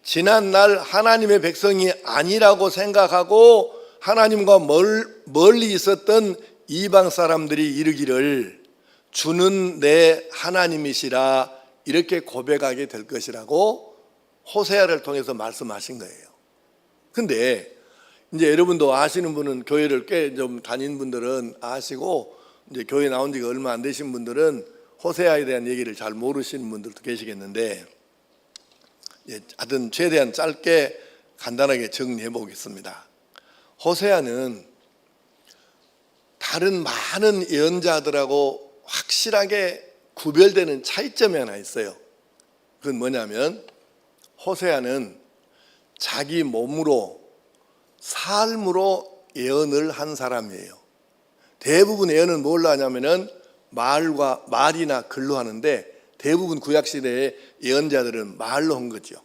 지난날 하나님의 백성이 아니라고 생각하고 하나님과 멀리 있었던 이방 사람들이 이르기를 주는 내 하나님이시라 이렇게 고백하게 될 것이라고 호세아를 통해서 말씀하신 거예요. 근데 이제 여러분도 아시는 분은, 교회를 꽤 좀 다닌 분들은 아시고, 이제 교회 나온 지가 얼마 안 되신 분들은 호세아에 대한 얘기를 잘 모르시는 분들도 계시겠는데, 하여튼 최대한 짧게 간단하게 정리해 보겠습니다. 호세아는 다른 많은 예언자들하고 확실하게 구별되는 차이점이 하나 있어요. 그건 뭐냐면, 호세아는 자기 몸으로, 삶으로 예언을 한 사람이에요. 대부분 예언은 뭘로 하냐면은 말이나 글로 하는데, 대부분 구약시대의 예언자들은 말로 한 거죠.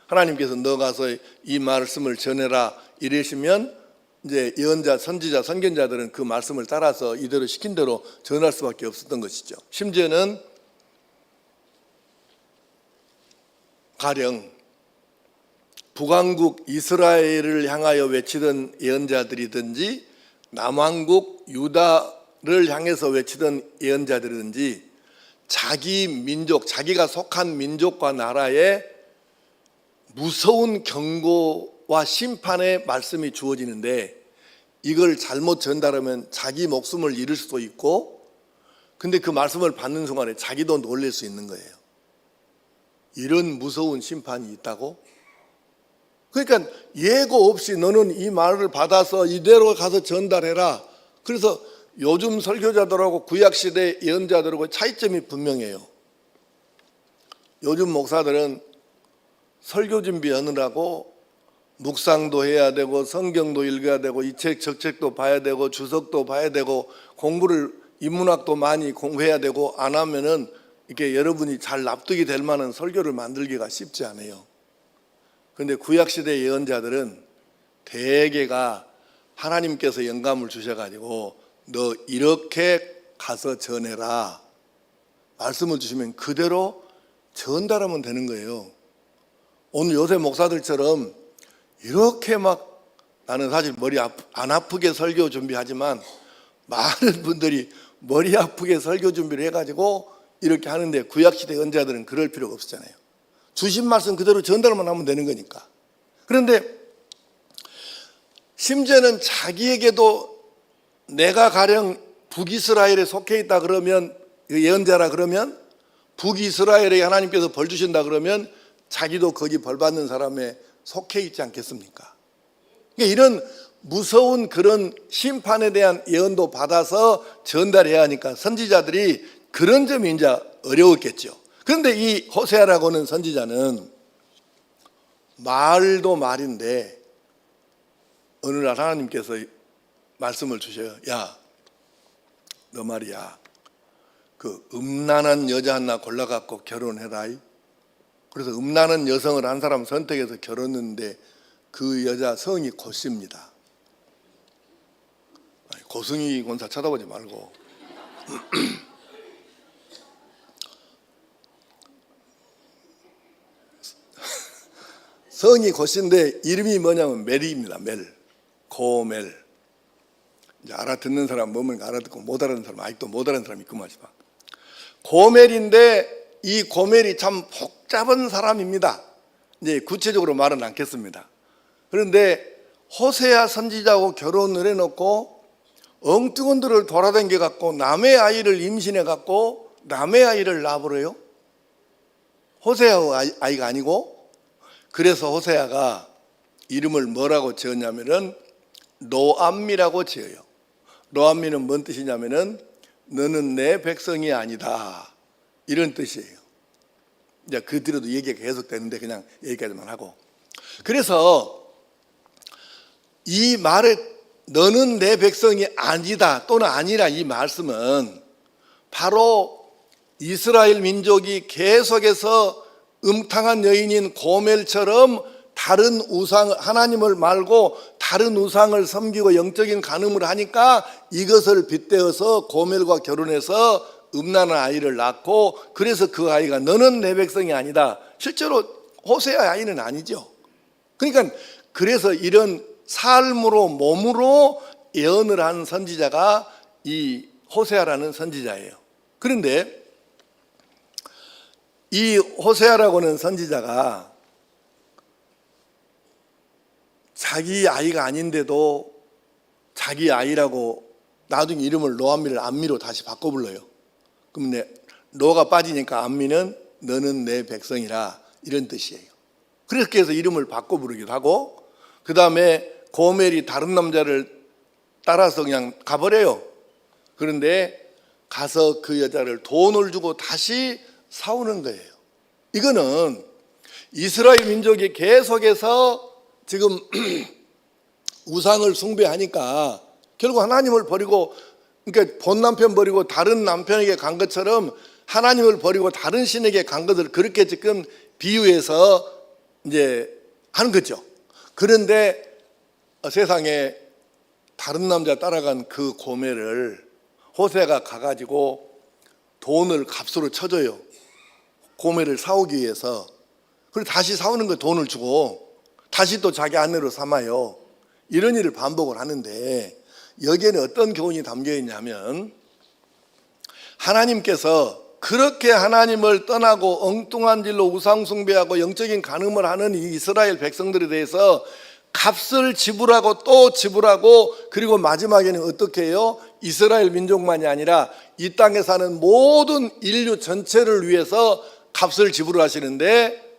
하나님께서 너 가서 이 말씀을 전해라 이러시면 이제 예언자, 선지자, 선견자들은 그 말씀을 따라서 이대로 시킨 대로 전할 수밖에 없었던 것이죠. 심지어는 가령 북왕국 이스라엘을 향하여 외치던 예언자들이든지 남왕국 유다를 향해서 외치던 예언자들이든지 자기 민족, 자기가 속한 민족과 나라에 무서운 경고와 심판의 말씀이 주어지는데, 이걸 잘못 전달하면 자기 목숨을 잃을 수도 있고, 근데 그 말씀을 받는 순간에 자기도 놀랄 수 있는 거예요. 이런 무서운 심판이 있다고? 그러니까 예고 없이 너는 이 말을 받아서 이대로 가서 전달해라. 그래서 요즘 설교자들하고 구약시대 예언자들하고 차이점이 분명해요. 요즘 목사들은 설교 준비하느라고 묵상도 해야 되고 성경도 읽어야 되고 이 책 저 책도 봐야 되고 주석도 봐야 되고 공부를, 인문학도 많이 공부해야 되고, 안 하면은 이렇게 여러분이 잘 납득이 될 만한 설교를 만들기가 쉽지 않아요. 그런데 구약시대 예언자들은 대개가 하나님께서 영감을 주셔가지고 너 이렇게 가서 전해라 말씀을 주시면 그대로 전달하면 되는 거예요. 오늘 요새 목사들처럼 이렇게 막, 나는 사실 머리 안 아프게 설교 준비하지만 많은 분들이 머리 아프게 설교 준비를 해가지고 이렇게 하는데, 구약시대 예언자들은 그럴 필요가 없었잖아요. 주신 말씀 그대로 전달만 하면 되는 거니까. 그런데 심지어는 자기에게도 내가 가령 북이스라엘에 속해 있다 그러면, 예언자라 그러면 북이스라엘에 하나님께서 벌 주신다 그러면 자기도 거기 벌 받는 사람에 속해 있지 않겠습니까? 그러니까 이런 무서운 그런 심판에 대한 예언도 받아서 전달해야 하니까 선지자들이 그런 점이 이제 어려웠겠죠. 그런데 이 호세아라고는 선지자는 말도 말인데 어느 날 하나님께서 말씀을 주셔요. 야, 너 말이야, 그 음란한 여자 하나 골라갖고 결혼해라. 그래서 음란한 여성을 한 사람 선택해서 결혼했는데 그 여자 성이 고씨입니다. 고승희 권사 쳐다보지 말고. 성이 고씨인데 이름이 뭐냐면 멜입니다. 멜, 고멜. 이제 알아듣는 사람 뭐면 알아듣고 못 알아듣는 사람, 아직도 못 알아듣는 사람이 있구만. 고멜인데 이 고멜이 참 복잡한 사람입니다. 이제 구체적으로 말은 않겠습니다. 그런데 호세아 선지자하고 결혼을 해놓고 엉뚱한들을 돌아다녀 갖고 남의 아이를 임신해 갖고 남의 아이를 낳아버려요. 호세아 아이가 아니고. 그래서 호세아가 이름을 뭐라고 지었냐면은 로암미라고 지어요. 로암미는 뭔 뜻이냐면은 너는 내 백성이 아니다, 이런 뜻이에요. 이제 그 뒤로도 얘기가 계속되는데 그냥 여기까지만 하고, 그래서 이 말에 너는 내 백성이 아니다 또는 아니라, 이 말씀은 바로 이스라엘 민족이 계속해서 음탕한 여인인 고멜처럼 다른 우상, 하나님을 말고 다른 우상을 섬기고 영적인 간음을 하니까 이것을 빗대어서 고멜과 결혼해서 음란한 아이를 낳고, 그래서 그 아이가 너는 내 백성이 아니다. 실제로 호세아 아이는 아니죠. 그러니까 그래서 이런 삶으로 몸으로 예언을 한 선지자가 이 호세아라는 선지자예요. 그런데 이 호세아라고는 선지자가 자기 아이가 아닌데도 자기 아이라고 나중에 이름을 노암미를 암미로 다시 바꿔 불러요. 그럼 노가 빠지니까 암미는 너는 내 백성이라 이런 뜻이에요. 그렇게 해서 이름을 바꿔 부르기도 하고, 그 다음에 고멜이 다른 남자를 따라서 그냥 가버려요. 그런데 가서 그 여자를 돈을 주고 다시 사오는 거예요. 이거는 이스라엘 민족이 계속해서 지금 우상을 숭배하니까 결국 하나님을 버리고, 그러니까 본 남편 버리고 다른 남편에게 간 것처럼 하나님을 버리고 다른 신에게 간 것을 그렇게 지금 비유해서 이제 하는 거죠. 그런데 세상에 다른 남자 따라간 그 고멜을 호세가 가가지고 돈을 값으로 쳐줘요. 고멜을 사오기 위해서. 그리고 다시 사오는 거 돈을 주고 다시 또 자기 아내로 삼아요. 이런 일을 반복을 하는데 여기에는 어떤 교훈이 담겨 있냐면, 하나님께서 그렇게 하나님을 떠나고 엉뚱한 길로 우상 숭배하고 영적인 간음을 하는 이 이스라엘 백성들에 대해서 값을 지불하고 또 지불하고, 그리고 마지막에는 어떻게 해요? 이스라엘 민족만이 아니라 이 땅에 사는 모든 인류 전체를 위해서 값을 지불하시는데,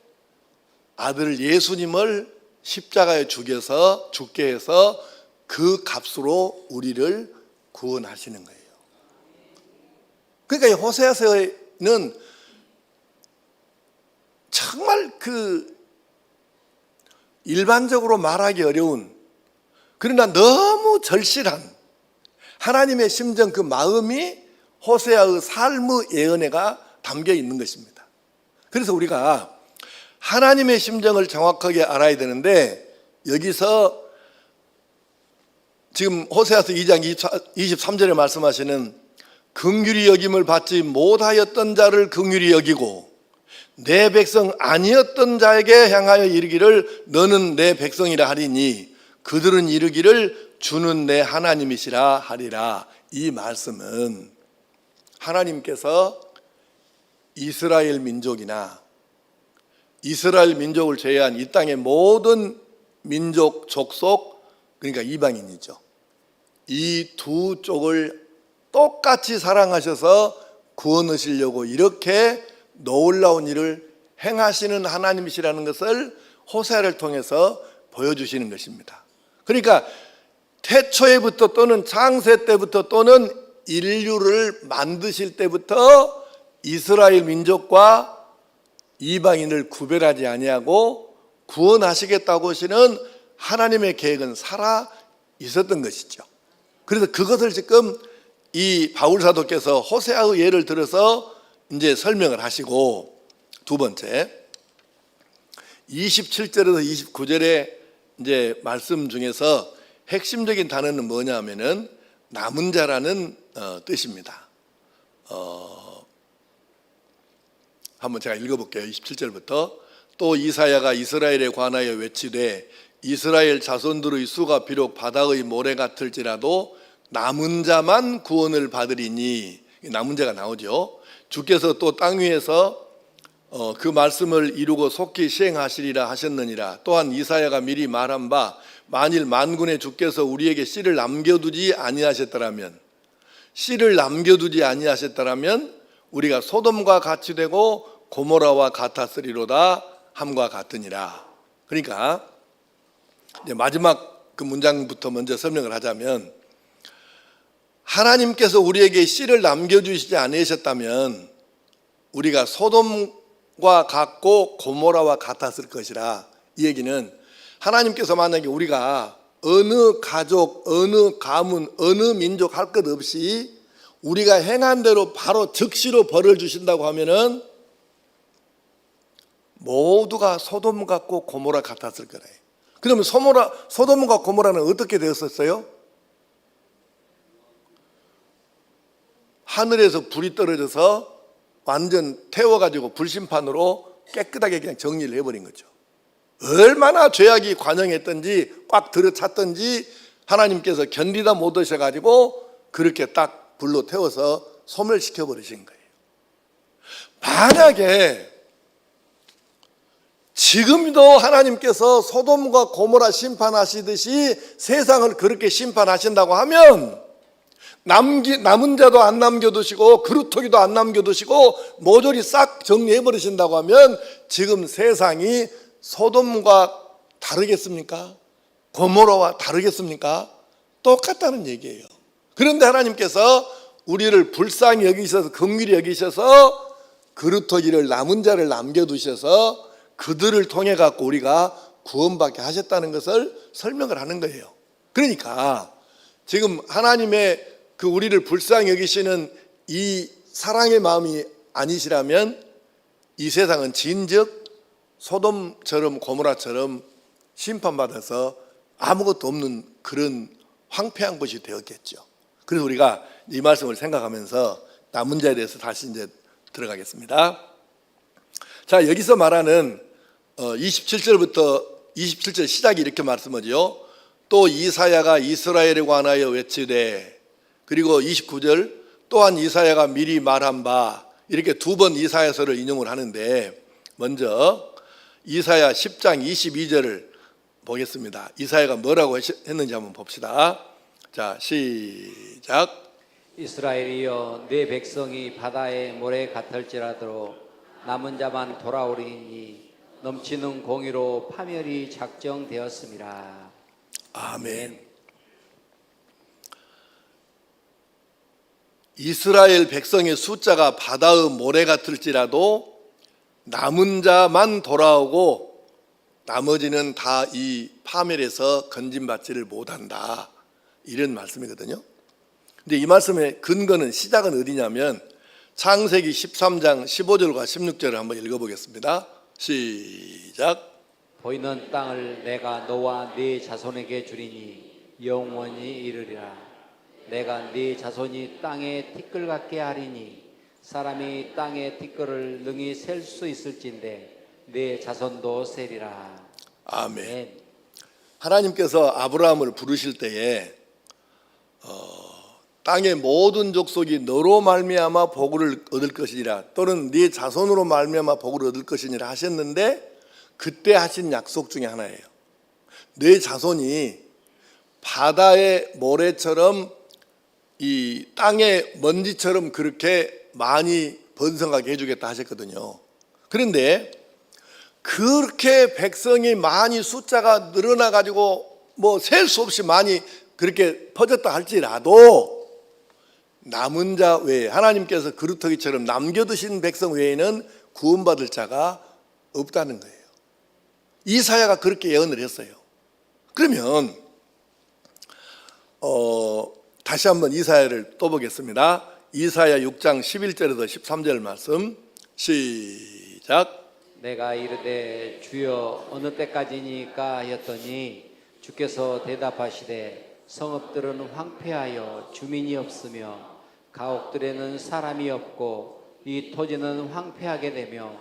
아들 예수님을 십자가에 죽게 해서 그 값으로 우리를 구원하시는 거예요. 그러니까 이 호세아서는 정말 그 일반적으로 말하기 어려운, 그러나 너무 절실한 하나님의 심정, 그 마음이 호세아의 삶의 예언에가 담겨 있는 것입니다. 그래서 우리가 하나님의 심정을 정확하게 알아야 되는데, 여기서 지금 호세아서 2장 23절에 말씀하시는 긍휼히 여김을 받지 못하였던 자를 긍휼히 여기고 내 백성 아니었던 자에게 향하여 이르기를 너는 내 백성이라 하리니 그들은 이르기를 주는 내 하나님이시라 하리라. 이 말씀은 하나님께서 이스라엘 민족이나 이스라엘 민족을 제외한 이 땅의 모든 민족, 족속, 그러니까 이방인이죠. 이 두 쪽을 똑같이 사랑하셔서 구원하시려고 이렇게 놀라운 일을 행하시는 하나님이시라는 것을 호세아를 통해서 보여주시는 것입니다. 그러니까 태초에부터 또는 창세 때부터 또는 인류를 만드실 때부터 이스라엘 민족과 이방인을 구별하지 아니하고 구원하시겠다고 하시는 하나님의 계획은 살아 있었던 것이죠. 그래서 그것을 지금 이 바울 사도께서 호세아의 예를 들어서 이제 설명을 하시고, 두 번째 27절에서 29절의 이제 말씀 중에서 핵심적인 단어는 뭐냐면은 남은 자라는 뜻입니다. 한번 제가 읽어볼게요. 27절부터 또 이사야가 이스라엘에 관하여 외치되 이스라엘 자손들의 수가 비록 바다의 모래 같을지라도 남은 자만 구원을 받으리니, 남은 자가 나오죠. 주께서 또 땅 위에서 그 말씀을 이루고 속히 시행하시리라 하셨느니라. 또한 이사야가 미리 말한 바 만일 만군의 주께서 우리에게 씨를 남겨두지 아니하셨더라면 우리가 소돔과 같이 되고 고모라와 같았으리로다 함과 같으니라. 그러니까 이제 마지막 그 문장부터 먼저 설명을 하자면, 하나님께서 우리에게 씨를 남겨주시지 않으셨다면 우리가 소돔과 같고 고모라와 같았을 것이라. 이 얘기는 하나님께서 만약에 우리가 어느 가족, 어느 가문, 어느 민족 할 것 없이 우리가 행한 대로 바로 즉시로 벌을 주신다고 하면은 모두가 소돔 같고 고모라 같았을 거래요. 그러면 소돔과 고모라는 어떻게 되었었어요? 하늘에서 불이 떨어져서 완전 태워가지고 불심판으로 깨끗하게 그냥 정리를 해버린 거죠. 얼마나 죄악이 관영했던지 꽉 들어찼던지 하나님께서 견디다 못하셔가지고 그렇게 딱 불로 태워서 소멸시켜 버리신 거예요. 만약에 지금도 하나님께서 소돔과 고모라 심판하시듯이 세상을 그렇게 심판하신다고 하면 남은 자도 안 남겨두시고 그루터기도 안 남겨두시고 모조리 싹 정리해 버리신다고 하면 지금 세상이 소돔과 다르겠습니까? 고모라와 다르겠습니까? 똑같다는 얘기예요. 그런데 하나님께서 우리를 불쌍히 여기셔서 긍휼히 여기셔서 그루터기를 남은 자를 남겨두셔서 그들을 통해 갖고 우리가 구원받게 하셨다는 것을 설명을 하는 거예요. 그러니까 지금 하나님의 그 우리를 불쌍히 여기시는 이 사랑의 마음이 아니시라면 이 세상은 진즉 소돔처럼 고모라처럼 심판받아서 아무것도 없는 그런 황폐한 곳이 되었겠죠. 그래서 우리가 이 말씀을 생각하면서 남은 자에 대해서 다시 이제 들어가겠습니다. 자, 여기서 말하는 27절부터 27절 시작이 이렇게 말씀하죠. 또 이사야가 이스라엘에 관하여 외치되, 그리고 29절 또한 이사야가 미리 말한 바, 이렇게 두 번 이사야서를 인용을 하는데 먼저 이사야 10장 22절을 보겠습니다. 이사야가 뭐라고 했는지 한번 봅시다. 자, 시작. 이스라엘이여, 내 백성이 바다의 모래 같을지라도 남은 자만 돌아오리니 넘치는 공의로 파멸이 작정되었습니다. 아멘. 이스라엘 백성의 숫자가 바다의 모래 같을지라도 남은 자만 돌아오고 나머지는 다 이 파멸에서 건짐받지를 못한다, 이런 말씀이거든요. 근데 이 말씀의 근거는, 시작은 어디냐면 창세기 13장 15절과 16절을 한번 읽어보겠습니다. 시작. 보이는 땅을 내가 너와 네 자손에게 주리니 영원히 이르리라. 내가 네 자손이 땅의 티끌 같게 하리니 사람이 땅의 티끌을 능히 셀 수 있을진데 네 자손도 세리라. 아멘. 하나님께서 아브라함을 부르실 때에 땅의 모든 족속이 너로 말미암아 복을 얻을 것이니라, 또는 네 자손으로 말미암아 복을 얻을 것이니라 하셨는데, 그때 하신 약속 중에 하나예요. 네 자손이 바다의 모래처럼 이 땅의 먼지처럼 그렇게 많이 번성하게 해주겠다 하셨거든요. 그런데 그렇게 백성이 많이 숫자가 늘어나 가지고 뭐 셀 수 없이 많이 그렇게 퍼졌다 할지라도 남은 자 외에, 하나님께서 그루터기처럼 남겨두신 백성 외에는 구원받을 자가 없다는 거예요. 이사야가 그렇게 예언을 했어요. 그러면 다시 한번 이사야를 또 보겠습니다. 이사야 6장 11절에서 13절 말씀 시작. 내가 이르되 주여 어느 때까지니까 하였더니 주께서 대답하시되 성읍들은 황폐하여 주민이 없으며 가옥들에는 사람이 없고 이 토지는 황폐하게 되며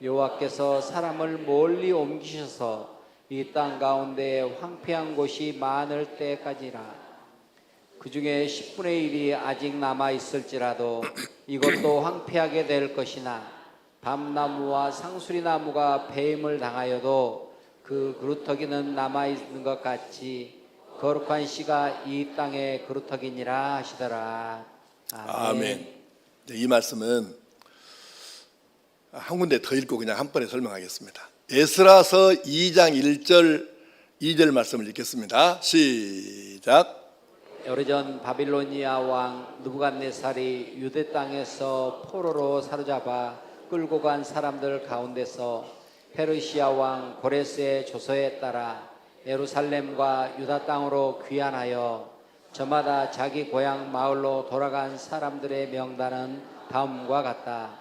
여호와께서 사람을 멀리 옮기셔서 이 땅 가운데 황폐한 곳이 많을 때까지라. 그 중에 10분의 1이 아직 남아 있을지라도 이것도 황폐하게 될 것이나 밤나무와 상수리나무가 배임을 당하여도 그 그루터기는 남아 있는 것 같이 거룩한 씨가 이 땅의 그루터기니라 하시더라. 아멘. 이 말씀은 한 군데 더 읽고 그냥 한 번에 설명하겠습니다. 에스라서 2장 1절 2절 말씀을 읽겠습니다. 시작. 오래전 바빌로니아 왕 느부갓네살이 유대 땅에서 포로로 사로잡아 끌고 간 사람들 가운데서 페르시아 왕 고레스의 조서에 따라 예루살렘과 유다 땅으로 귀환하여 저마다 자기 고향 마을로 돌아간 사람들의 명단은 다음과 같다.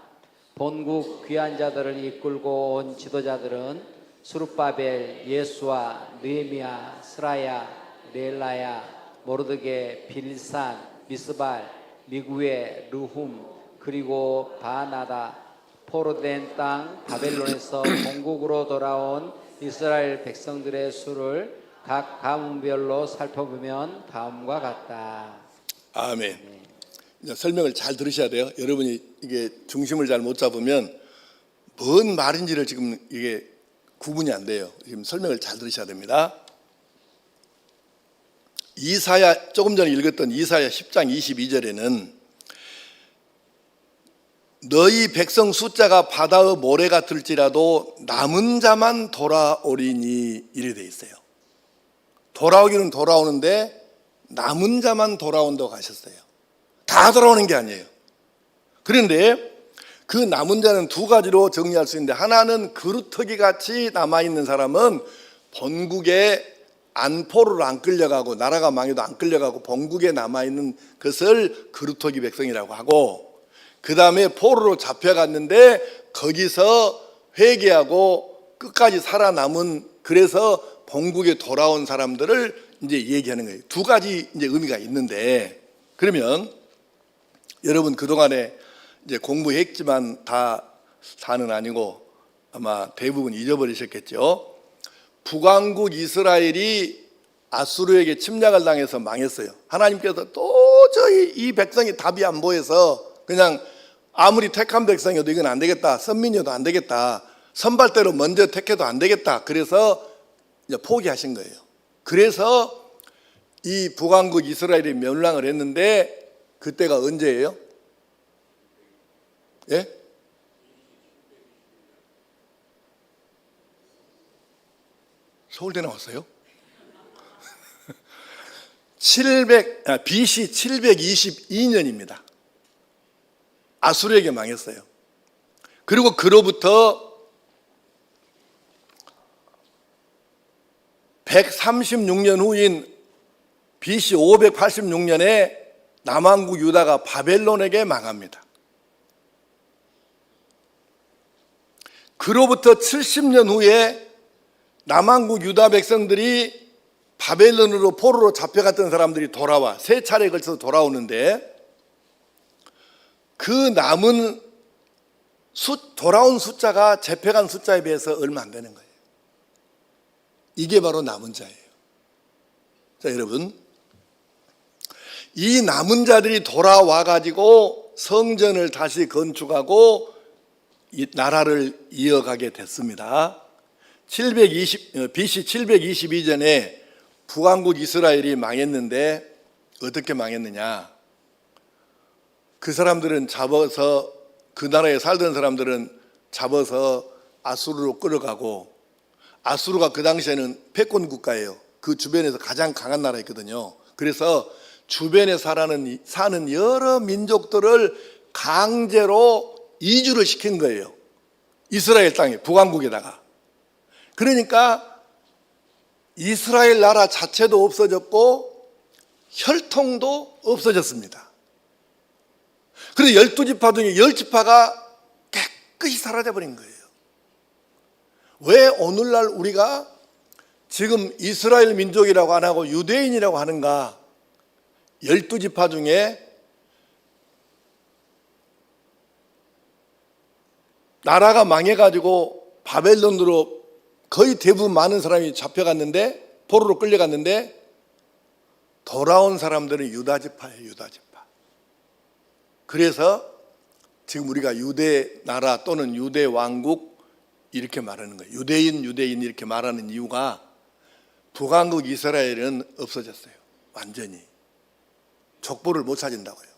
본국 귀환자들을 이끌고 온 지도자들은 스룹바벨, 예수아, 느헤미야, 스라야, 넬라야, 모르드게, 빌산, 미스발, 미구에, 르훔, 그리고 바나다, 포로된 땅 바벨론에서 본국으로 돌아온 이스라엘 백성들의 수를 각 가문별로 살펴보면 다음과 같다. 아멘. 이제 설명을 잘 들으셔야 돼요. 여러분이 이게 중심을 잘 못 잡으면 뭔 말인지를 지금 이게 구분이 안 돼요. 지금 설명을 잘 들으셔야 됩니다. 이사야, 조금 전에 읽었던 이사야 10장 22절에는 너희 백성 숫자가 바다의 모래 같을지라도 남은 자만 돌아오리니 이래 돼 있어요. 돌아오기는 돌아오는데 남은 자만 돌아온다고 하셨어요. 다 돌아오는 게 아니에요. 그런데 그 남은 자는 두 가지로 정리할 수 있는데, 하나는 그루터기 같이 남아있는 사람은 본국에 안포를 안 끌려가고 나라가 망해도 안 끌려가고 본국에 남아있는 것을 그루터기 백성이라고 하고, 그 다음에 포로로 잡혀갔는데 거기서 회개하고 끝까지 살아남은, 그래서 본국에 돌아온 사람들을 이제 얘기하는 거예요. 두 가지 이제 의미가 있는데, 그러면 여러분 그동안에 이제 공부했지만 다 다는 아니고 아마 대부분 잊어버리셨겠죠. 북왕국 이스라엘이 아수르에게 침략을 당해서 망했어요. 하나님께서 도저히 이 백성이 답이 안 보여서 그냥 아무리 택한 백성이어도 이건 안 되겠다, 선민이어도 안 되겠다, 선발대로 먼저 택해도 안 되겠다, 그래서 이제 포기하신 거예요. 그래서 이 북왕국 이스라엘이 멸망을 했는데, 그때가 언제예요? 예? 서울대 나왔어요? BC 722년입니다. 아수르에게 망했어요. 그리고 그로부터 136년 후인 BC 586년에 남왕국 유다가 바벨론에게 망합니다. 그로부터 70년 후에 남왕국 유다 백성들이 바벨론으로 포로로 잡혀갔던 사람들이 돌아와 세 차례에 걸쳐서 돌아오는데, 그 남은 돌아온 숫자가 잡혀간 숫자에 비해서 얼마 안 되는 거예요. 이게 바로 남은 자예요. 자, 여러분, 이 남은 자들이 돌아와 가지고 성전을 다시 건축하고 이 나라를 이어가게 됐습니다. BC 722년에 북왕국 이스라엘이 망했는데 어떻게 망했느냐? 그 사람들은 잡아서, 그 나라에 살던 사람들은 잡아서 아수르로 끌어가고, 아수르가 그 당시에는 패권 국가예요. 그 주변에서 가장 강한 나라였거든요. 그래서 주변에 사는 여러 민족들을 강제로 이주를 시킨 거예요. 이스라엘 땅에, 북왕국에다가. 그러니까 이스라엘 나라 자체도 없어졌고 혈통도 없어졌습니다. 그래서 12지파 중에 10지파가 깨끗이 사라져버린 거예요. 왜 오늘날 우리가 지금 이스라엘 민족이라고 안 하고 유대인이라고 하는가? 12지파 중에 나라가 망해가지고 바벨론으로 거의 대부분 많은 사람이 잡혀갔는데, 포로로 끌려갔는데, 돌아온 사람들은 유다지파예요. 유다지파. 그래서 지금 우리가 유대 나라 또는 유대 왕국 이렇게 말하는 거예요. 유대인 이렇게 말하는 이유가 북왕국 이스라엘은 없어졌어요. 완전히 족보를 못 찾은다고요.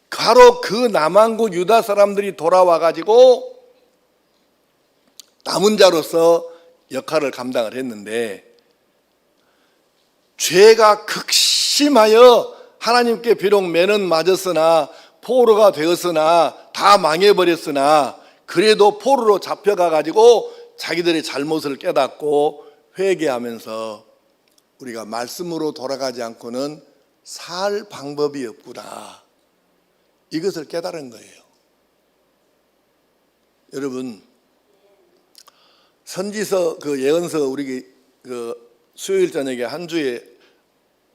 바로 그 남왕국 유다 사람들이 돌아와 가지고 남은 자로서 역할을 감당을 했는데, 죄가 극심하여 하나님께 비록 매는 맞았으나 포로가 되었으나 다 망해버렸으나, 그래도 포로로 잡혀가 가지고 자기들의 잘못을 깨닫고 회개하면서 우리가 말씀으로 돌아가지 않고는 살 방법이 없구나, 이것을 깨달은 거예요. 여러분, 선지서 그 예언서 우리 그 수요일 저녁에 한 주에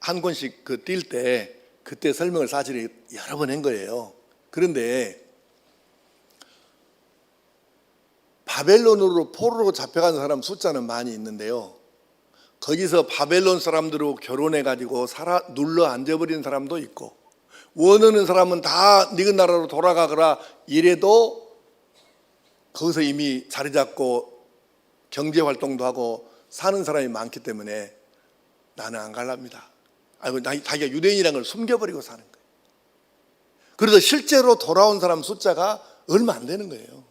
한 권씩 그 뛸 때 그때 설명을 사실 여러 번 한 거예요. 그런데 바벨론으로 포로로 잡혀간 사람 숫자는 많이 있는데요. 거기서 바벨론 사람들하고 결혼해가지고 눌러 앉아버린 사람도 있고, 원하는 사람은 다 니네 나라로 돌아가거라 이래도 거기서 이미 자리 잡고 경제 활동도 하고 사는 사람이 많기 때문에 나는 안 갈랍니다. 아이고, 자기가 유대인이라는 걸 숨겨버리고 사는 거예요. 그래서 실제로 돌아온 사람 숫자가 얼마 안 되는 거예요.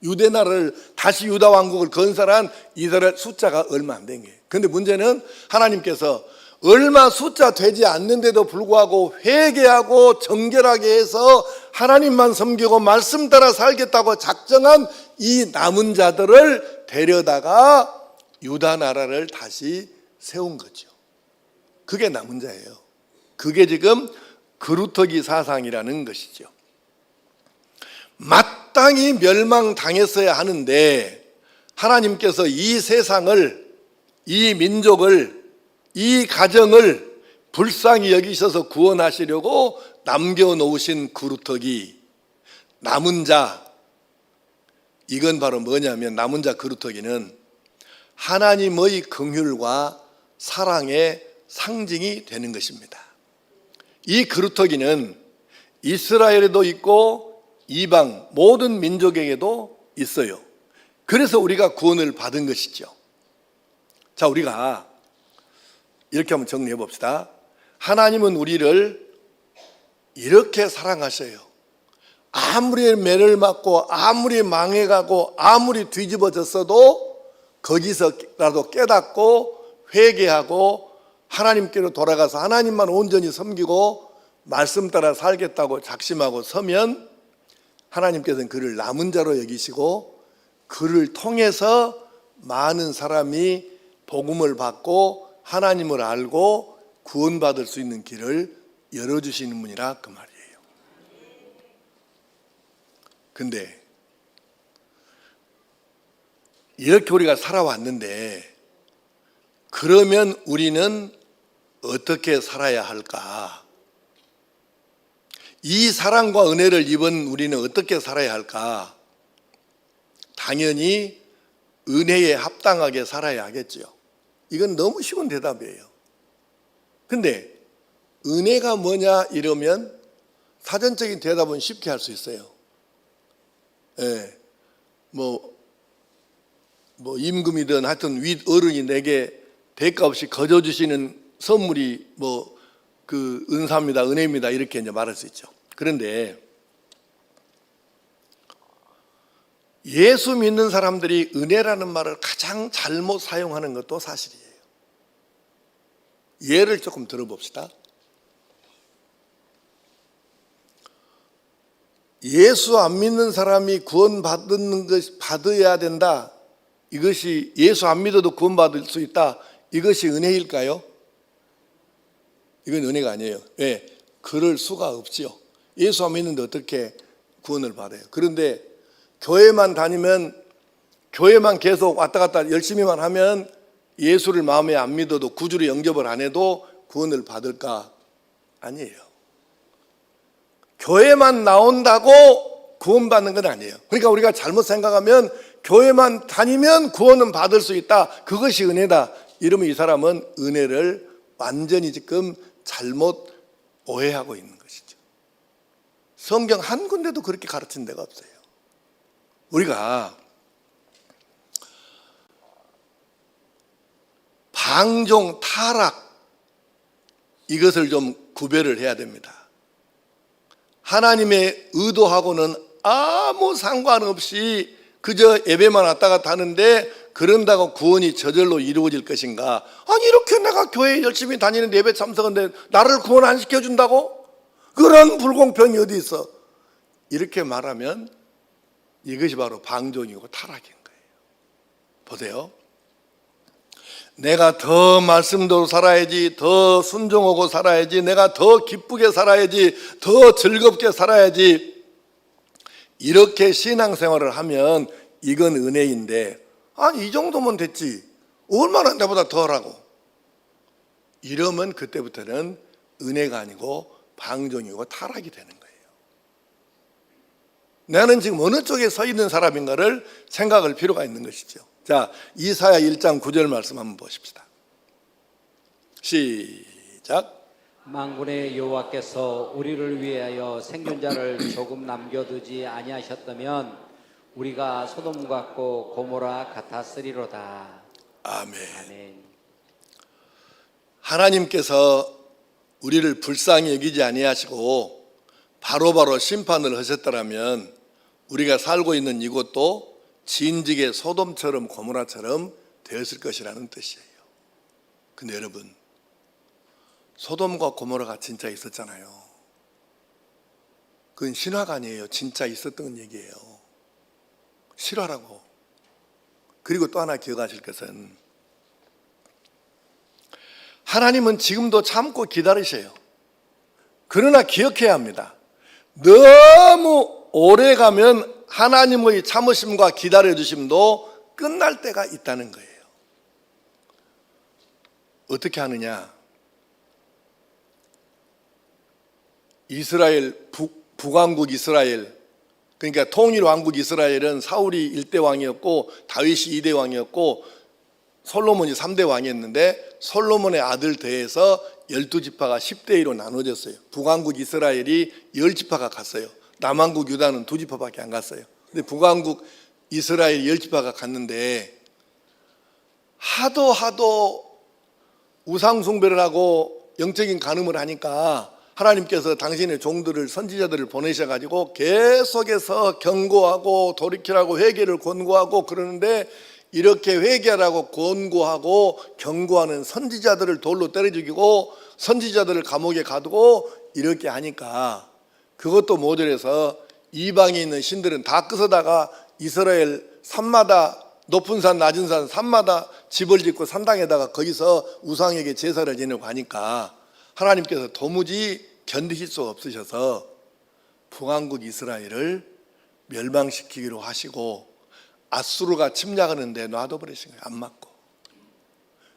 유대 나라를 다시 유다 왕국을 건설한 이스라엘 숫자가 얼마 안 된 거예요. 그런데 문제는 하나님께서 얼마 숫자 되지 않는데도 불구하고 회개하고 정결하게 해서 하나님만 섬기고 말씀 따라 살겠다고 작정한 이 남은 자들을 데려다가 유다 나라를 다시 세운 거죠. 그게 남은 자예요. 그게 지금 그루터기 사상이라는 것이죠. 마땅히 멸망당했어야 하는데 하나님께서 이 세상을, 이 민족을, 이 가정을 불쌍히 여기셔서 구원하시려고 남겨놓으신 그루터기, 남은 자. 이건 바로 뭐냐면, 남은 자 그루터기는 하나님의 긍휼과 사랑의 상징이 되는 것입니다. 이 그루터기는 이스라엘에도 있고 이방 모든 민족에게도 있어요. 그래서 우리가 구원을 받은 것이죠. 자, 우리가 이렇게 한번 정리해 봅시다. 하나님은 우리를 이렇게 사랑하셔요. 아무리 매를 맞고 아무리 망해가고 아무리 뒤집어졌어도 거기서라도 깨닫고 회개하고 하나님께로 돌아가서 하나님만 온전히 섬기고 말씀 따라 살겠다고 작심하고 서면 하나님께서는 그를 남은 자로 여기시고 그를 통해서 많은 사람이 복음을 받고 하나님을 알고 구원받을 수 있는 길을 열어주시는 분이라 그 말이에요. 근데 이렇게 우리가 살아왔는데 그러면 우리는 어떻게 살아야 할까? 이 사랑과 은혜를 입은 우리는 어떻게 살아야 할까? 당연히 은혜에 합당하게 살아야 하겠죠. 이건 너무 쉬운 대답이에요. 근데 은혜가 뭐냐 이러면 사전적인 대답은 쉽게 할 수 있어요. 뭐 임금이든 하여튼 윗 어른이 내게 대가 없이 거저 주시는 선물이 그 은사입니다, 은혜입니다 이렇게 이제 말할 수 있죠. 그런데 예수 믿는 사람들이 은혜라는 말을 가장 잘못 사용하는 것도 사실이에요. 예를 조금 들어봅시다. 예수 안 믿는 사람이 구원받는 것 받아야 된다. 이것이 예수 안 믿어도 구원받을 수 있다. 이것이 은혜일까요? 이건 은혜가 아니에요. 왜? 그럴 수가 없지요. 예수 안 믿는데 어떻게 구원을 받아요? 그런데 교회만 다니면, 교회만 계속 왔다 갔다 열심히만 하면 예수를 마음에 안 믿어도 구주로 영접을 안 해도 구원을 받을까? 아니에요. 교회만 나온다고 구원받는 건 아니에요. 그러니까 우리가 잘못 생각하면 교회만 다니면 구원은 받을 수 있다. 그것이 은혜다. 이러면 이 사람은 은혜를 완전히 지금 잘못 오해하고 있는 것이죠. 성경 한 군데도 그렇게 가르친 데가 없어요. 우리가 방종, 타락 이것을 좀 구별을 해야 됩니다. 하나님의 의도하고는 아무 상관없이 그저 예배만 왔다 갔다 하는데 그런다고 구원이 저절로 이루어질 것인가? 아니 이렇게 내가 교회에 열심히 다니는데 예배 참석하는데 나를 구원 안 시켜준다고? 그런 불공평이 어디 있어? 이렇게 말하면 이것이 바로 방종이고 타락인 거예요. 보세요. 내가 더 말씀대로 살아야지, 더 순종하고 살아야지, 내가 더 기쁘게 살아야지, 더 즐겁게 살아야지, 이렇게 신앙생활을 하면 이건 은혜인데, 아니 이 정도면 됐지 얼마나 나보다 더 하라고, 이러면 그때부터는 은혜가 아니고 방종이고 타락이 되는 거예요. 나는 지금 어느 쪽에 서 있는 사람인가를 생각할 필요가 있는 것이죠. 자, 이사야 1장 9절 말씀 한번 보십시다. 시작. 만군의 여호와께서 우리를 위하여 생존자를 조금 남겨두지 아니하셨다면 우리가 소돔 같고 고모라 같았으리로다. 아멘. 아멘. 하나님께서 우리를 불쌍히 여기지 아니하시고 바로바로 심판을 하셨더라면 우리가 살고 있는 이곳도 진직의 소돔처럼 고모라처럼 되었을 것이라는 뜻이에요. 근데 여러분, 소돔과 고모라가 진짜 있었잖아요. 그건 신화가 아니에요. 진짜 있었던 얘기예요. 실화라고. 그리고 또 하나 기억하실 것은 하나님은 지금도 참고 기다리셔요. 그러나 기억해야 합니다. 너무 오래 가면 하나님의 참으심과 기다려주심도 끝날 때가 있다는 거예요. 어떻게 하느냐? 이스라엘, 북왕국 이스라엘, 그러니까 통일왕국 이스라엘은 사울이 1대 왕이었고 다윗이 2대 왕이었고 솔로몬이 3대 왕이었는데 솔로몬의 아들 대에서 12지파가 10대 1로 나눠졌어요. 북왕국 이스라엘이 10지파가 갔어요. 남왕국 유다는 2지파밖에 안 갔어요. 근데 북왕국 이스라엘 10지파가 갔는데 하도 우상 숭배를 하고 영적인 간음을 하니까 하나님께서 당신의 종들을 선지자들을 보내셔가지고 계속해서 경고하고 돌이키라고 회개를 권고하고 그러는데 이렇게 회개하라고 권고하고 경고하는 선지자들을 돌로 때려 죽이고 선지자들을 감옥에 가두고 이렇게 하니까 그것도 모자라서 이방에 있는 신들은 다 끄서다가 이스라엘 산마다 높은 산 낮은 산 산마다 집을 짓고 산당에다가 거기서 우상에게 제사를 지내고 하니까 하나님께서 도무지 견디실 수 없으셔서 북왕국 이스라엘을 멸망시키기로 하시고 아수르가 침략하는데 놔둬버리신 거예요. 안 맞고.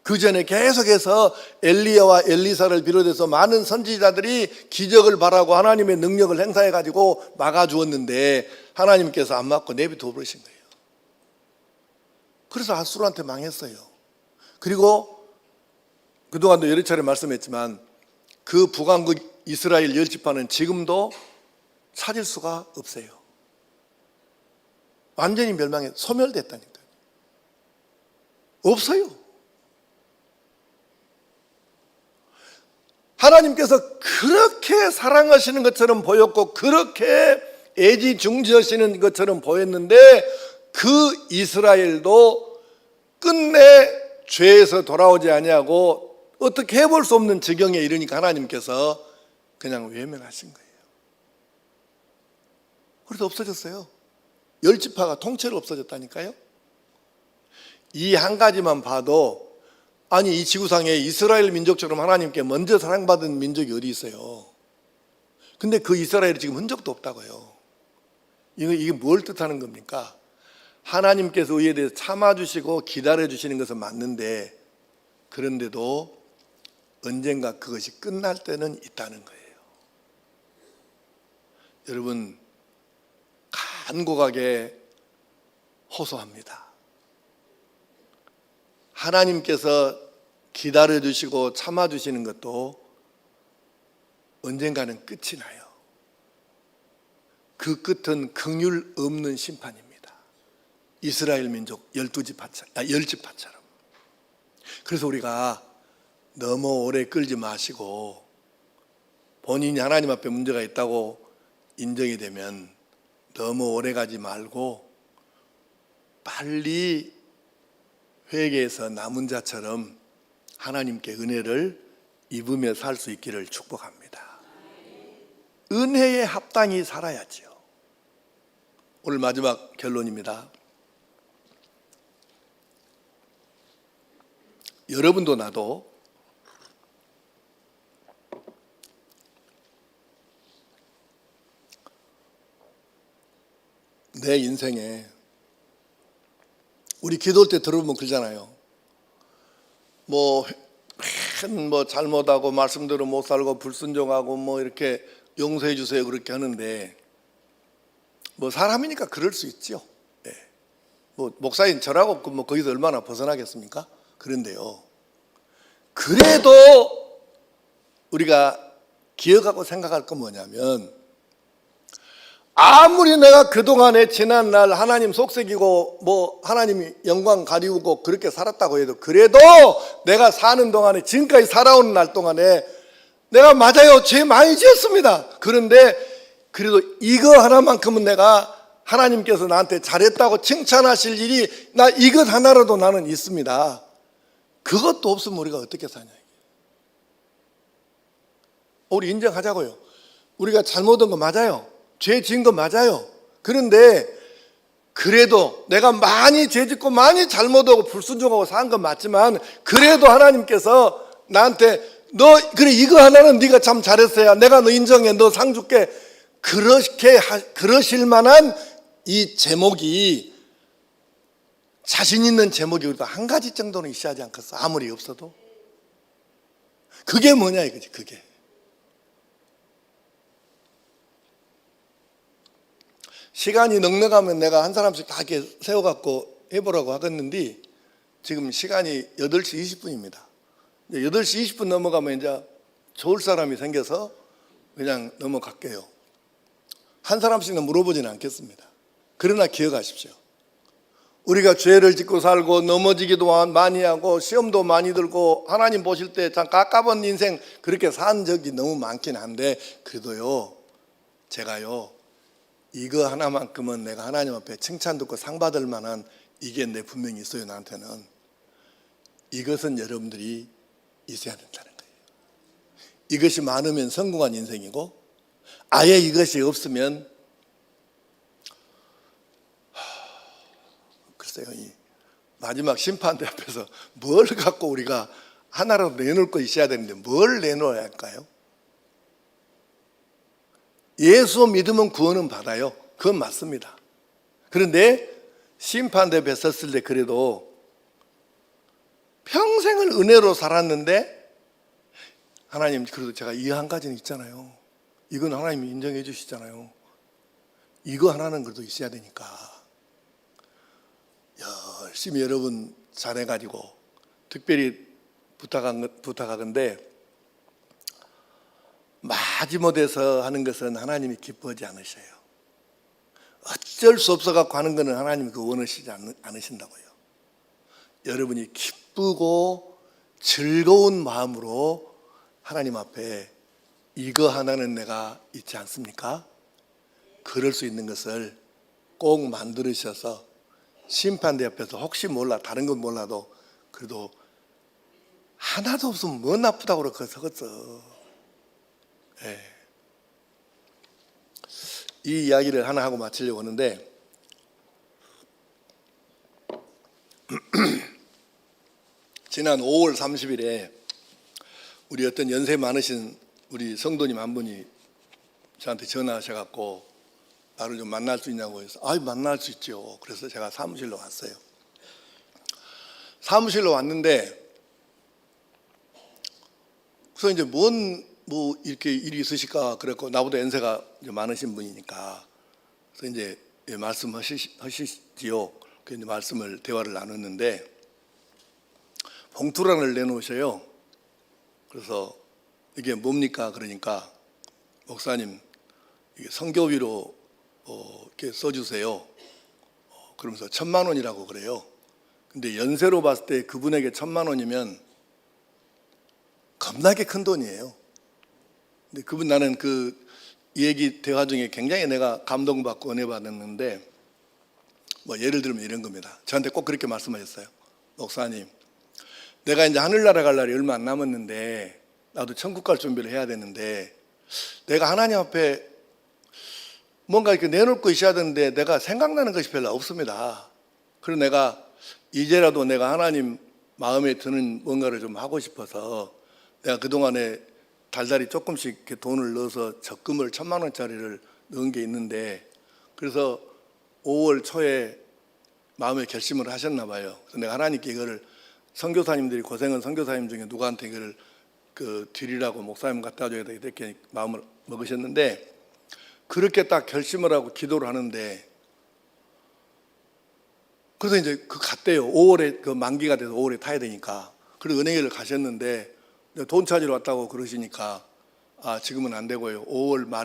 그 전에 계속해서 엘리야와 엘리사를 비롯해서 많은 선지자들이 기적을 바라고 하나님의 능력을 행사해가지고 막아주었는데 하나님께서 안 맞고 내비둬 버리신 거예요. 그래서 아수르한테 망했어요. 그리고 그동안도 여러 차례 말씀했지만 그 북왕국 이스라엘 10지파는 지금도 찾을 수가 없어요. 완전히 멸망해 소멸됐다니까요. 없어요. 하나님께서 그렇게 사랑하시는 것처럼 보였고 그렇게 애지중지하시는 것처럼 보였는데 그 이스라엘도 끝내 죄에서 돌아오지 아니하고 어떻게 해볼 수 없는 지경에 이르니까 하나님께서 그냥 외면하신 거예요. 그래서 없어졌어요. 10지파가 통째로 없어졌다니까요. 이 한 가지만 봐도 아니 이 지구상에 이스라엘 민족처럼 하나님께 먼저 사랑받은 민족이 어디 있어요. 근데 그 이스라엘이 지금 흔적도 없다고요. 이게 뭘 뜻하는 겁니까? 하나님께서 의에 대해서 참아주시고 기다려주시는 것은 맞는데 그런데도 언젠가 그것이 끝날 때는 있다는 거예요. 여러분 간곡하게 호소합니다. 하나님께서 기다려주시고 참아주시는 것도 언젠가는 끝이 나요. 그 끝은 긍휼 없는 심판입니다. 이스라엘 민족 10지파처럼. 그래서 우리가 너무 오래 끌지 마시고 본인이 하나님 앞에 문제가 있다고 인정이 되면 너무 오래 가지 말고 빨리 회개해서 남은 자처럼 하나님께 은혜를 입으며 살 수 있기를 축복합니다. 은혜에 합당히 살아야지요. 오늘 마지막 결론입니다. 여러분도 나도 내 인생에 우리 기도할 때 들어보면 그러잖아요. 뭐 잘못하고 말씀대로 못 살고 불순종하고 뭐 이렇게 용서해 주세요 그렇게 하는데 뭐 사람이니까 그럴 수 있죠. 예. 뭐 목사인 저라고 뭐 거기서 얼마나 벗어나겠습니까? 그런데요. 그래도 우리가 기억하고 생각할 건 뭐냐면, 아무리 내가 그동안에 지난날 하나님 속삭이고 뭐 하나님이 영광 가리우고 그렇게 살았다고 해도, 그래도 내가 사는 동안에, 지금까지 살아오는 날 동안에 내가 맞아요, 죄 많이 지었습니다. 그런데 그래도 이거 하나만큼은 내가 하나님께서 나한테 잘했다고 칭찬하실 일이 나 이것 하나라도 나는 있습니다. 그것도 없으면 우리가 어떻게 사냐. 우리 인정하자고요. 우리가 잘못한 거 맞아요. 죄 지은 거 맞아요. 그런데 그래도 내가 많이 죄 짓고 많이 잘못하고 불순종하고 산 건 맞지만, 그래도 하나님께서 나한테 너 그래 이거 하나는 네가 참 잘했어야 내가 너 인정해, 너 상 줄게, 그러실 만한 이 제목이, 자신 있는 제목이 우리도 한 가지 정도는 있어야 하지 않겠어? 아무리 없어도. 그게 뭐냐 이거지. 그게 시간이 넉넉하면 내가 한 사람씩 다 이렇게 세워갖고 해보라고 하겠는데, 지금 시간이 8시 20분입니다 8시 20분 넘어가면 이제 좋을 사람이 생겨서 그냥 넘어갈게요. 한 사람씩은 물어보지는 않겠습니다. 그러나 기억하십시오. 우리가 죄를 짓고 살고 넘어지기도 많이 하고 시험도 많이 들고 하나님 보실 때 참 깝깝한 인생 그렇게 산 적이 너무 많긴 한데, 그래도요, 제가요, 이거 하나만큼은 내가 하나님 앞에 칭찬 듣고 상 받을 만한 이게 내 분명히 있어요. 나한테는 이것은 여러분들이 있어야 된다는 거예요. 이것이 많으면 성공한 인생이고, 아예 이것이 없으면 글쎄요, 이 마지막 심판대 앞에서 뭘 갖고 우리가 하나라도 내놓을 거 있어야 되는데 뭘 내놓아야 할까요? 예수 믿으면 구원은 받아요. 그건 맞습니다. 그런데 심판대 앞에 섰을 때 그래도 평생을 은혜로 살았는데, 하나님 그래도 제가 이 한 가지는 있잖아요. 이건 하나님이 인정해 주시잖아요. 이거 하나는 그래도 있어야 되니까 열심히 여러분 잘해가지고, 특별히 부탁하건데 마지못해서 하는 것은 하나님이 기뻐하지 않으셔요. 어쩔 수 없어 갖고 하는 것은 하나님이 그 원하시지 않으신다고요. 여러분이 기쁘고 즐거운 마음으로 하나님 앞에 이거 하나는 내가 있지 않습니까? 그럴 수 있는 것을 꼭 만들으셔서 심판대 옆에서 혹시 몰라, 다른 건 몰라도 그래도 하나도 없으면 뭐 나쁘다고 그렇게 서겠어. 예. 이 이야기를 하나 하고 마치려고 하는데, 지난 5월 30일에 우리 어떤 연세 많으신 우리 성도님 한 분이 저한테 전화하셔갖고 나를 좀 만날 수 있냐고 해서, 만날 수 있죠. 그래서 제가 사무실로 왔어요. 사무실로 왔는데, 그래서 이제 뭐 이렇게 일이 있으실까 그랬고, 나보다 연세가 많으신 분이니까 그래서 이제 말씀하시지요. 그 이제 대화를 나눴는데, 봉투란을 내놓으셔요. 그래서 이게 뭡니까? 그러니까, 목사님 이게 성교비로 이렇게 써주세요. 그러면서 1,000만 원이라고 그래요. 근데 연세로 봤을 때 그분에게 1,000만 원이면 겁나게 큰 돈이에요. 근데 그분, 나는 그 얘기 대화 중에 굉장히 내가 감동받고 은혜 받았는데, 뭐 예를 들면 이런 겁니다. 저한테 꼭 그렇게 말씀하셨어요. 목사님, 내가 이제 하늘나라 갈 날이 얼마 안 남았는데 나도 천국 갈 준비를 해야 되는데, 내가 하나님 앞에 뭔가 이렇게 내놓을 거 있어야 되는데 내가 생각나는 것이 별로 없습니다. 그래서 내가 이제라도 내가 하나님 마음에 드는 뭔가를 좀 하고 싶어서, 내가 그동안에 달달이 조금씩 이렇게 돈을 넣어서 적금을 1,000만 원짜리를 넣은 게 있는데, 그래서 5월 초에 마음에 결심을 하셨나 봐요. 그래서 내가 하나님께 이거를, 선교사님들이 고생한 선교사님 중에 누구한테 이거를 드리라고 목사님 갖다 줘야 되겠다 이렇게 마음을 먹으셨는데, 그렇게 딱 결심을 하고 기도를 하는데, 그래서 이제 그 갔대요. 5월에 그 만기가 돼서 5월에 타야 되니까. 그래서 은행에를 가셨는데 돈 찾으러 왔다고 그러시니까 지금은 안 되고요. 5월 말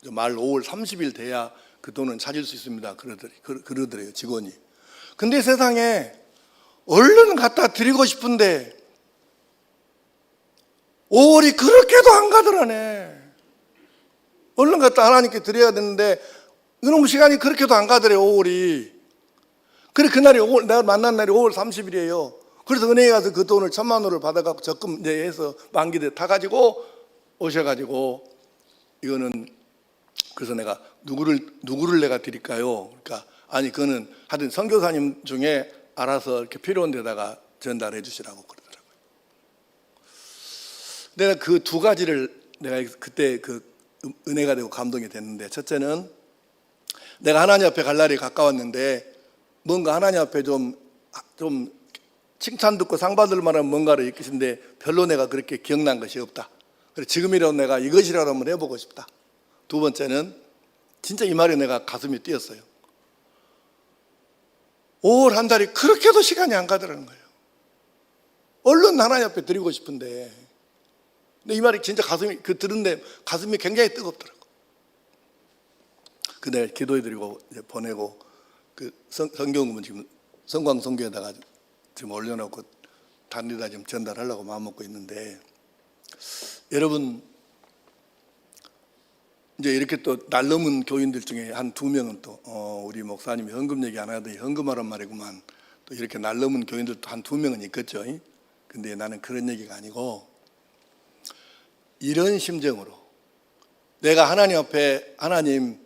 5월 30일 돼야 그 돈은 찾을 수 있습니다. 그러더래요, 직원이. 근데 세상에 얼른 갖다 드리고 싶은데 5월이 그렇게도 안 가더라네. 얼른 갖다 하나님께 드려야 되는데 이놈 시간이 그렇게도 안 가더래요, 5월이. 그래, 그날이 내가 만난 날이 5월 30일이에요. 그래서 은행에 가서 그 돈을 1,000만 원을 받아갖고 적금 내에서 만기돼 타가지고 오셔가지고, 이거는 그래서 내가 누구를 내가 드릴까요? 그러니까 아니, 그거는 하여튼 선교사님 중에 알아서 이렇게 필요한 데다가 전달해 주시라고 그러더라고요. 내가 그 두 가지를 내가 그때 그 은혜가 되고 감동이 됐는데, 첫째는 내가 하나님 앞에 갈 날이 가까웠는데 뭔가 하나님 앞에 좀 칭찬 듣고 상 받을 만한 뭔가를 이끄신데 별로 내가 그렇게 기억난 것이 없다. 그래서 지금이라도 내가 이것이라도 한번 해보고 싶다. 두 번째는 진짜 이 말에 내가 가슴이 뛰었어요. 5월 한 달이 그렇게도 시간이 안 가더라는 거예요. 얼른 하나님 앞에 드리고 싶은데. 근데 이 말이 진짜 들은데 가슴이 굉장히 뜨겁더라고. 그 내가 기도해드리고 이제 보내고, 그 성경은 지금 성광성교에다가 지금 올려놓고 단리다 지금 전달하려고 마음먹고 있는데, 여러분 이제 이렇게 또 날 넘은 교인들 중에 한 2명은 또 우리 목사님이 헌금 얘기 안 하더니 헌금하란 말이구만. 또 이렇게 날 넘은 교인들도 한 2명은 있겠죠. 근데 나는 그런 얘기가 아니고, 이런 심정으로 내가 하나님 앞에, 하나님,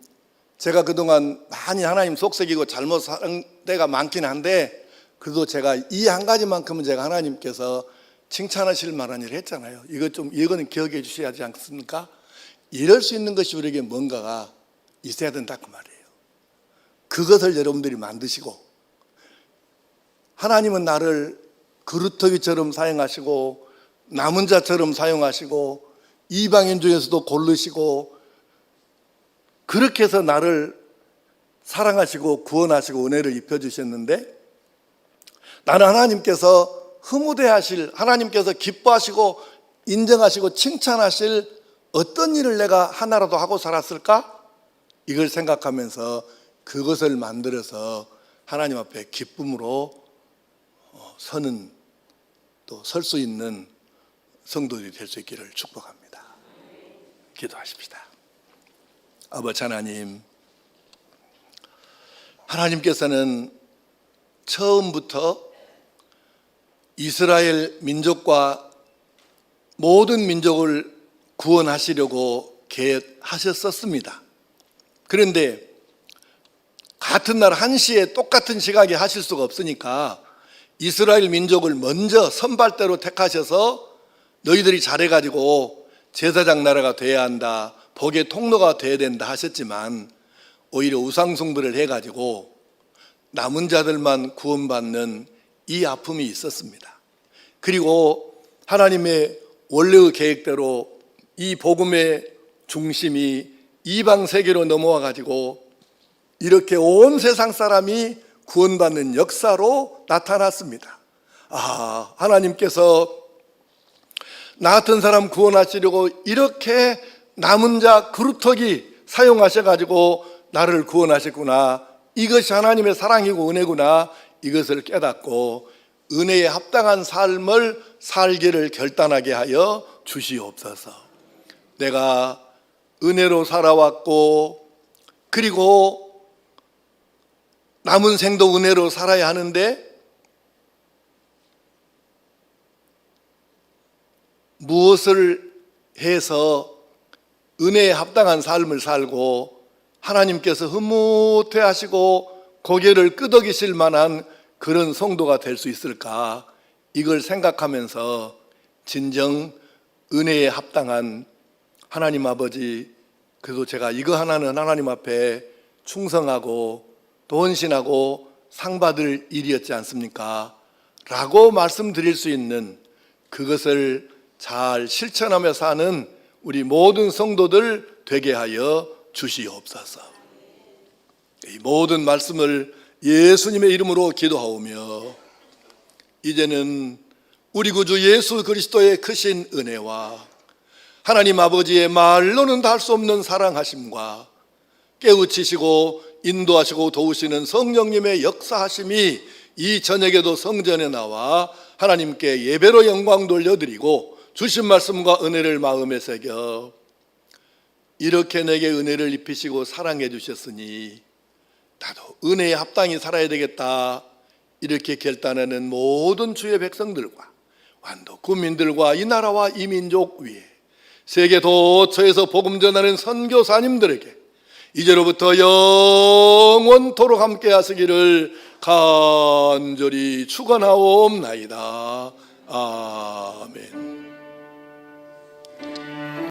제가 그동안 많이 하나님 속삭이고 잘못 산 때가 많긴 한데 그래도 제가 이 한 가지만큼은 제가 하나님께서 칭찬하실 만한 일을 했잖아요. 이거는 기억해 주셔야 하지 않습니까? 이럴 수 있는 것이 우리에게 뭔가가 있어야 된다 그 말이에요. 그것을 여러분들이 만드시고, 하나님은 나를 그루터기처럼 사용하시고 남은 자처럼 사용하시고 이방인 중에서도 고르시고 그렇게 해서 나를 사랑하시고 구원하시고 은혜를 입혀주셨는데, 나는 하나님께서 흐무대하실, 하나님께서 기뻐하시고 인정하시고 칭찬하실 어떤 일을 내가 하나라도 하고 살았을까? 이걸 생각하면서 그것을 만들어서 하나님 앞에 기쁨으로 서는, 또 설 수 있는 성도들이 될 수 있기를 축복합니다. 기도하십시다. 아버지 하나님, 하나님께서는 처음부터 이스라엘 민족과 모든 민족을 구원하시려고 계획하셨었습니다. 그런데 같은 날 1시에 똑같은 시각에 하실 수가 없으니까 이스라엘 민족을 먼저 선발대로 택하셔서 너희들이 잘해가지고 제사장 나라가 돼야 한다, 복의 통로가 돼야 된다 하셨지만 오히려 우상숭배를 해가지고 남은 자들만 구원받는 이 아픔이 있었습니다. 그리고 하나님의 원래의 계획대로 이 복음의 중심이 이방 세계로 넘어와 가지고 이렇게 온 세상 사람이 구원받는 역사로 나타났습니다. 하나님께서 나 같은 사람 구원하시려고 이렇게 남은 자 그루터기 사용하셔가지고 나를 구원하셨구나. 이것이 하나님의 사랑이고 은혜구나. 이것을 깨닫고 은혜에 합당한 삶을 살기를 결단하게 하여 주시옵소서. 내가 은혜로 살아왔고 그리고 남은 생도 은혜로 살아야 하는데 무엇을 해서 은혜에 합당한 삶을 살고 하나님께서 흐뭇해하시고 고개를 끄덕이실 만한 그런 성도가 될 수 있을까? 이걸 생각하면서 진정 은혜에 합당한 하나님 아버지, 그래도 제가 이거 하나는 하나님 앞에 충성하고 또 헌신하고 상 받을 일이었지 않습니까? 라고 말씀드릴 수 있는 그것을 잘 실천하며 사는 우리 모든 성도들 되게 하여 주시옵소서. 이 모든 말씀을 예수님의 이름으로 기도하오며 이제는 우리 구주 예수 그리스도의 크신 은혜와 하나님 아버지의 말로는 다 할 수 없는 사랑하심과 깨우치시고 인도하시고 도우시는 성령님의 역사하심이 이 저녁에도 성전에 나와 하나님께 예배로 영광 돌려드리고 주신 말씀과 은혜를 마음에 새겨 이렇게 내게 은혜를 입히시고 사랑해 주셨으니 나도 은혜에 합당히 살아야 되겠다 이렇게 결단하는 모든 주의 백성들과 완도 국민들과 이 나라와 이 민족 위에 세계 도처에서 복음 전하는 선교사님들에게 이제로부터 영원토록 함께 하시기를 간절히 축원하옵나이다. 아멘.